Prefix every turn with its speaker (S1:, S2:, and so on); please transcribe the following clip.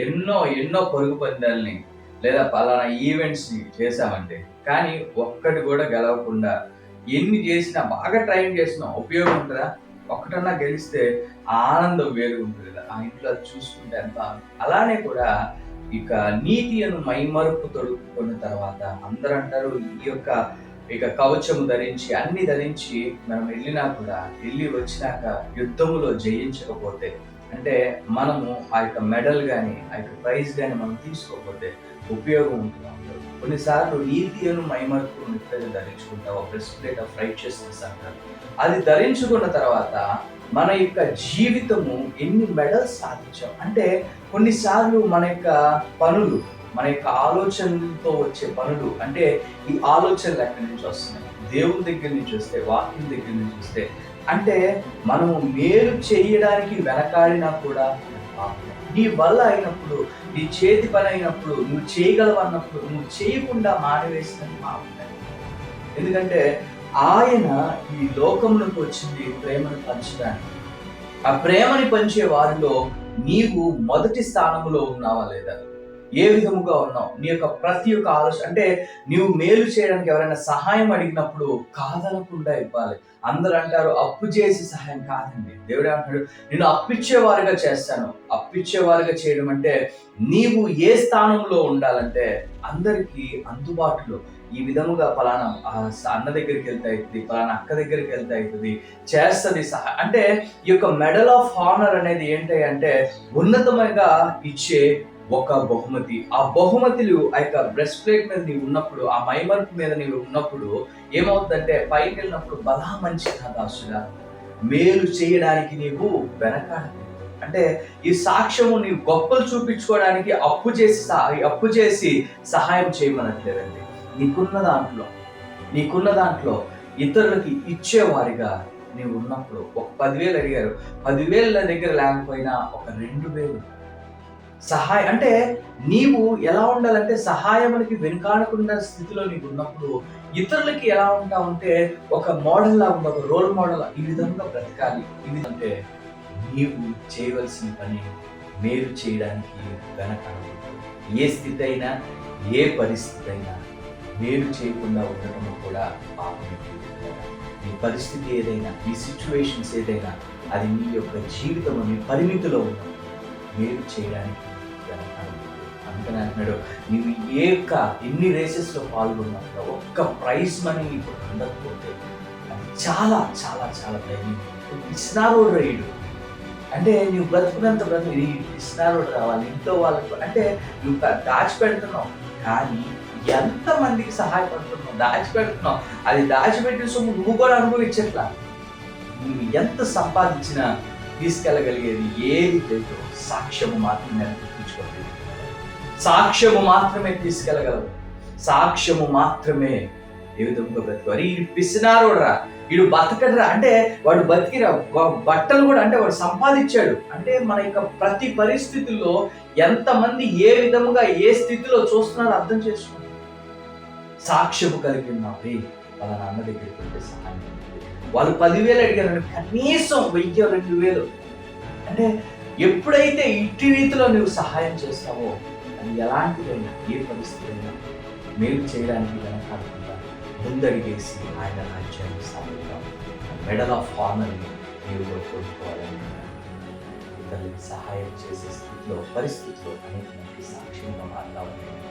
S1: ఎన్నో ఎన్నో పరుగు పందాలని లేదా పలానా ఈవెంట్స్‌ని చేశామంటే, కానీ ఒక్కటి కూడా గెలవకుండా ఎన్ని చేసినా బాగా ట్రైన్ చేసినా ఉపయోగం ఉంటదా? ఒక్కటన్నా గెలిస్తే ఆ ఆనందం వేరుగా ఉంటది కదా! ఆ ఇంట్లో అది చూసుకుంటే ఎంత అలానే కూడా ఇక నీతి అను మైమరుపు తొడుక్కున్న తర్వాత అందరంటారు ఈ యొక్క ఇక కవచము ధరించి అన్ని ధరించి మనం వెళ్ళినా కూడా వెళ్ళి వచ్చినాక యుద్ధములో జయించకపోతే అంటే మనము ఆ యొక్క మెడల్ గాని ఆ యొక్క ప్రైజ్ గాని మనం తీసుకోకపోతే ఉపయోగం ఉంటుందా? ఉండదు. కొన్నిసార్లు నీతి అను మైమరుపు ఎప్పుడైతే ధరించుకుంటావో బ్రెస్ట్ ప్లేట్ ఆఫ్ రైచియస్‌నెస్ అంటారు. అది ధరించుకున్న తర్వాత మన యొక్క జీవితము ఎన్ని మెడల్స్ సాధించాం అంటే కొన్నిసార్లు మన యొక్క పనులు మన యొక్క ఆలోచనలతో వచ్చే పనులు అంటే ఈ ఆలోచనలు ఎక్కడి నుంచి వస్తున్నాయి? దేవుని దగ్గర నుంచి వస్తాయి, వాక్యం దగ్గర నుంచి వస్తాయి. అంటే మనము మేలు చేయడానికి వెనకాడినా కూడా పాపమే. నీ వల్ల అయినప్పుడు, నీ చేతి పని అయినప్పుడు, నువ్వు చేయగలవన్నప్పుడు, నువ్వు చేయకుండా మానివేసినది పాపమే. ఎందుకంటే ఆయన ఈ లోకంలోకి వచ్చింది ప్రేమను పంచడానికి. ఆ ప్రేమని పంచే వారిలో నీవు మొదటి స్థానంలో ఉన్నావా లేదా? ఏ విధముగా ఉన్నావు? నీ యొక్క ప్రతి ఒక్క ఆలోచన అంటే నీవు మేలు చేయడానికి ఎవరైనా సహాయం అడిగినప్పుడు కాదనకుండా ఇవ్వాలి. అందరూ అంటారు అప్పు చేసి సహాయం కాదండి. దేవుడు అంటాడు నేను అప్పిచ్చేవారుగా చేస్తాను. అప్పిచ్చేవారుగా చేయడం అంటే నీవు ఏ స్థానంలో ఉండాలంటే అందరికీ అందుబాటులో ఈ విధముగా పలానా అన్న దగ్గరికి వెళ్తే అవుతుంది, పలానా అక్క దగ్గరికి వెళ్తే అవుతుంది, చేస్తుంది అంటే ఈ యొక్క మెడల్ ఆఫ్ హానర్ అనేది ఏంటి అంటే ఉన్నతమైనగా ఇచ్చే ఒక బహుమతి. ఆ బహుమతులు ఆ యొక్క బ్రెస్ట్ ప్లేట్ మీద నీవు ఉన్నప్పుడు, ఆ మైమరుపు మీద నీవు ఉన్నప్పుడు ఏమవుతుందంటే పైకి వెళ్ళినప్పుడు బలా మంచిగా దాసుగా మేలు చేయడానికి నీవు వెనకాడదు. అంటే ఈ సాక్ష్యము నీవు గొప్పలు చూపించుకోవడానికి అప్పు చేసి సహాయం చేయమనట్లేదండి. నీకున్న దాంట్లో ఇతరులకి ఇచ్చేవారిగా నీవు ఉన్నప్పుడు ఒక 10,000 అడిగారు, 10,000 నా దగ్గర లేకపోయినా ఒక 2,000 సహాయం అంటే నీవు ఎలా ఉండాలంటే సహాయమునికి వెనుకాడకుండా స్థితిలో నీకు ఉన్నప్పుడు ఇతరులకి ఎలా ఉంటావంటే ఒక మోడల్ లా ఉండాలి, ఒక రోల్ మోడల్ ఈ విధంగా బ్రతకాలి. ఇది అంటే నీవు చేయవలసిన పని మేలు చేయడానికి వెనకాడకూడదు. ఏ స్థితి అయినా ఏ పరిస్థితి అయినా మేలు చేయకుండా ఉండటం కూడా పాపమే. నీ పరిస్థితి ఏదైనా నీ సిచ్యువేషన్స్ ఏదైనా అది నీ యొక్క జీవితం నీ పరిమితిలో ఉన్నది మేలు చేయడానికి అందుకని అంటున్నాడు నీవు ఎన్ని రేసెస్లో పాల్గొన్నా ఒక్క ప్రైజ్ మనీ నీకు అందకపోతే అది చాలా చాలా చాలా ధైర్యం. ఇస్నారోడు రైడు అంటే నువ్వు బ్రతుకున్నంత ఇస్నారోడు రావాలి ఇంట్లో వాళ్ళకు అంటే నువ్వు దాచిపెడుతున్నావు కానీ ఎంతమందికి సహాయపడుతున్నావు, దాచిపెడుతున్నావు. అది దాచిపెట్టిన సొమ్ము నువ్వు కూడా అనుభవించట్లా. నువ్వు ఎంత సంపాదించినా తీసుకెళ్ళగలిగేది ఏది లేదు, సాక్ష్యము మాత్రమే గుర్తుంచుకోలేదు. సాక్ష్యము మాత్రమే తీసుకెళ్ళగలవు. సాక్ష్యము మాత్రమే ఏ విధంగా బ్రతుకోవాలి. ఈ పిసినారోడ్రా వీడు బతకడరా అంటే వాడు బతికిరా బట్టలు కూడా అంటే వాడు సంపాదించాడు అంటే మన యొక్క ప్రతి పరిస్థితుల్లో ఎంతమంది ఏ విధముగా ఏ స్థితిలో చూస్తున్నారో అర్థం చేసుకోండి. సాక్ష్యము కలిగి ఉన్నావు వాళ్ళ నాన్న దగ్గరికి వెళ్తే సహాయం వాళ్ళు 10,000 అడిగారు కనీసం 1,000-2,000 అంటే ఎప్పుడైతే ఇట్టి రీతిలో నువ్వు సహాయం చేస్తావో అది ఎలాంటిదైనా ఏ పరిస్థితి అయినా మేలు చేయడానికి వెనకాడకుండా ముందడిగేసి ఆయన రాజ్యాన్ని స్థాపిద్దాం. మెడల్ ఆఫ్ హానర్ని నీవు కోరుకోవాలని ఇతరులకు సహాయం చేసే స్థితిలో పరిస్థితిలో అనేక మంది సాక్ష్యంగా మాట్లాడాలి.